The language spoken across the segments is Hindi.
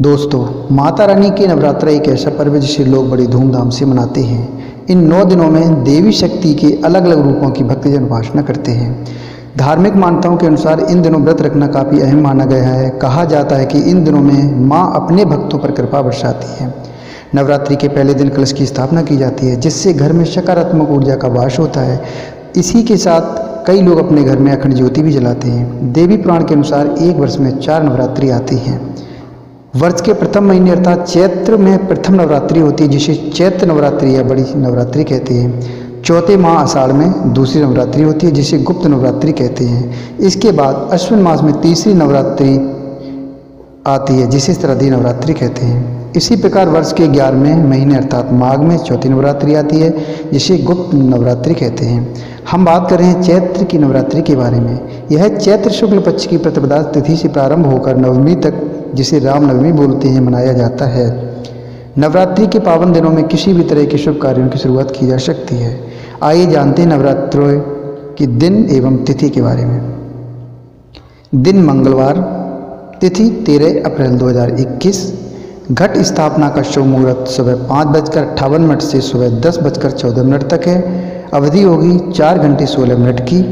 दोस्तों, माता रानी के नवरात्र एक ऐसा पर्व है जिसे लोग बड़ी धूमधाम से मनाते हैं। इन 9 दिनों में देवी शक्ति के अलग अलग रूपों की भक्तजन उपासना करते हैं। धार्मिक मान्यताओं के अनुसार इन दिनों व्रत रखना काफ़ी अहम माना गया है। कहा जाता है कि इन दिनों में माँ अपने भक्तों पर कृपा बरसाती है। नवरात्रि के पहले दिन कलश की स्थापना की जाती है, जिससे घर में सकारात्मक ऊर्जा का वास होता है। इसी के साथ कई लोग अपने घर में अखंड ज्योति भी जलाते हैं। देवी पुराण के अनुसार एक वर्ष में 4 नवरात्रि आती हैं। वर्ष के प्रथम महीने अर्थात चैत्र में प्रथम नवरात्रि होती है, जिसे चैत्र नवरात्रि या बड़ी नवरात्रि कहते हैं। चौथे माह आषाढ़ में दूसरी नवरात्रि होती है, जिसे गुप्त नवरात्रि कहते हैं। इसके बाद अश्विन मास में तीसरी नवरात्रि आती है, जिसे श्राद्धी नवरात्रि कहते हैं। इसी प्रकार वर्ष के 11वें महीने अर्थात माघ में चौथी नवरात्रि आती है, जिसे गुप्त नवरात्रि कहते हैं। हम बात कर रहे हैं चैत्र की नवरात्रि के बारे में। यह चैत्र शुक्ल पक्ष की प्रतिपदा तिथि से प्रारंभ होकर नवमी तक, जिसे रामनवमी बोलते हैं, मनाया जाता है। नवरात्रि के पावन दिनों में किसी भी तरह के शुभ कार्यों की शुरुआत की जा सकती है। आइए जानते हैं नवरात्रों के दिन एवं तिथि के बारे में। दिन मंगलवार, तिथि 13 अप्रैल 2021। घट स्थापना का शुभ मुहूर्त सुबह 5:58 से सुबह 10:14 तक है। अवधि होगी 4 घंटे 16 मिनट की।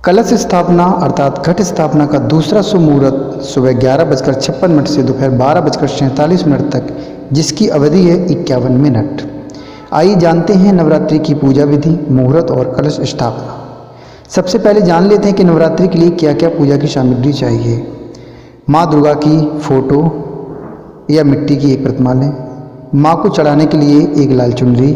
कलश स्थापना अर्थात घट स्थापना का दूसरा शुभ मुहूर्त सुबह 11:56 से दोपहर 12:47 तक, जिसकी अवधि है 51 मिनट। आइए जानते हैं नवरात्रि की पूजा विधि, मुहूर्त और कलश स्थापना। सबसे पहले जान लेते हैं कि नवरात्रि के लिए क्या क्या पूजा की सामग्री चाहिए। माँ दुर्गा की फोटो या मिट्टी की एक प्रतिमा लें। माँ को चढ़ाने के लिए एक लाल चुनरी,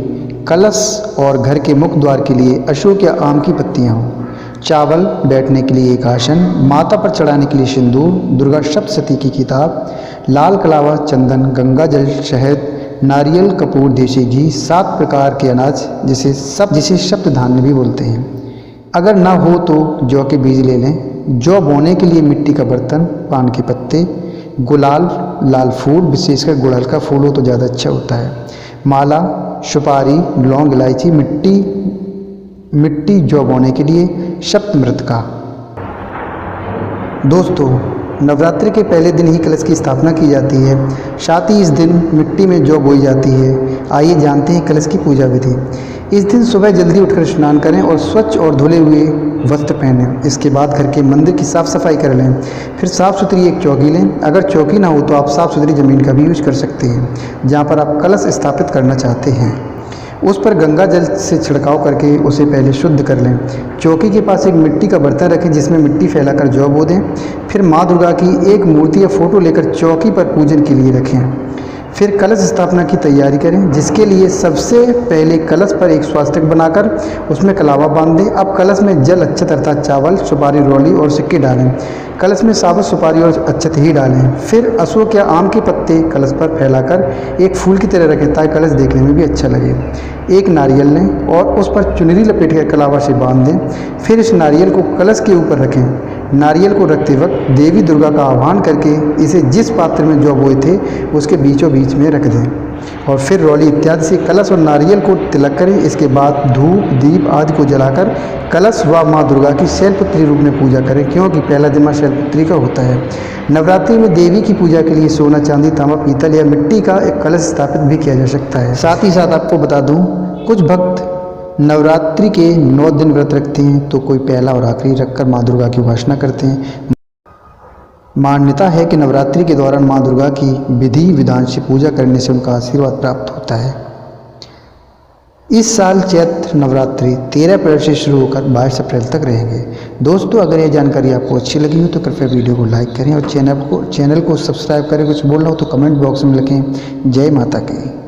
कलश और घर के मुख्य द्वार के लिए अशोक या आम की पत्तियाँ हों। चावल, बैठने के लिए एक आसन, माता पर चढ़ाने के लिए सिंदूर, दुर्गा सप्तशती की किताब, लाल कलावा, चंदन, गंगा जल, शहद, नारियल, कपूर, देसी घी, 7 प्रकार के अनाज जिसे सप्त धान्य भी बोलते हैं। अगर ना हो तो जौ के बीज ले लें। जौ बोने के लिए मिट्टी का बर्तन, पान के पत्ते, गुलाल, लाल फूल, विशेषकर गुड़हल का फूल हो तो ज़्यादा अच्छा होता है। माला, सुपारी, लौंग, इलायची, मिट्टी जौ बोने के लिए सप्तमृत का। दोस्तों, नवरात्रि के पहले दिन ही कलश की स्थापना की जाती है। साथ ही इस दिन मिट्टी में जौ बोई जाती है। आइए जानते हैं कलश की पूजा विधि। इस दिन सुबह जल्दी उठकर स्नान करें और स्वच्छ और धुले हुए वस्त्र पहनें। इसके बाद घर के मंदिर की साफ़ सफाई कर लें। फिर साफ़ सुथरी एक चौकी लें। अगर चौकी ना हो तो आप साफ़ सुथरी ज़मीन का भी यूज कर सकते हैं, जहाँ पर आप कलश स्थापित करना चाहते हैं। उस पर गंगा जल से छिड़काव करके उसे पहले शुद्ध कर लें। चौकी के पास एक मिट्टी का बर्तन रखें, जिसमें मिट्टी फैलाकर जौ बो दें। फिर माँ दुर्गा की एक मूर्ति या फोटो लेकर चौकी पर पूजन के लिए रखें। फिर कलश स्थापना की तैयारी करें, जिसके लिए सबसे पहले कलश पर एक स्वास्तिक बनाकर उसमें कलावा बांध दें। अब कलश में जल, अक्षत अर्थात चावल, सुपारी, रोली और सिक्के डालें। कलश में साबुत सुपारी और अक्षत ही डालें। फिर अशोक या आम के पत्ते कलश पर फैलाकर एक फूल की तरह रखें, ताकि कलश देखने में भी अच्छा लगे। एक नारियल लें और उस पर चुनरी लपेट कर कलावा से बांध दें। फिर इस नारियल को कलश के ऊपर रखें। नारियल को रखते वक्त देवी दुर्गा का आह्वान करके इसे जिस पात्र में जौ बोए थे उसके बीचों बीच में रख दें और फिर रोली इत्यादि से कलश और नारियल को तिलक करें। इसके बाद धूप, दीप आदि को जलाकर कलश व माँ दुर्गा की शैलपुत्री रूप में पूजा करें, क्योंकि पहला दिन माँ शैलपुत्री का होता है। नवरात्रि में देवी की पूजा के लिए सोना, चांदी, तांबा, पीतल या मिट्टी का एक कलश स्थापित भी किया जा सकता है। साथ ही साथ आपको बता दूँ, कुछ भक्त नवरात्रि के 9 दिन व्रत रखते हैं, तो कोई पहला और आखिरी रखकर माँ दुर्गा की उपासना करते हैं। मान्यता है कि नवरात्रि के दौरान माँ दुर्गा की विधि विधान से पूजा करने से उनका आशीर्वाद प्राप्त होता है। इस साल चैत्र नवरात्रि 13 अप्रैल से शुरू होकर 22 अप्रैल तक रहेंगे। दोस्तों, अगर यह जानकारी आपको अच्छी लगी हो तो कृपया वीडियो को लाइक करें और चैनल को सब्सक्राइब करें। कुछ बोलना हो तो कमेंट बॉक्स में लिखें। जय माता की।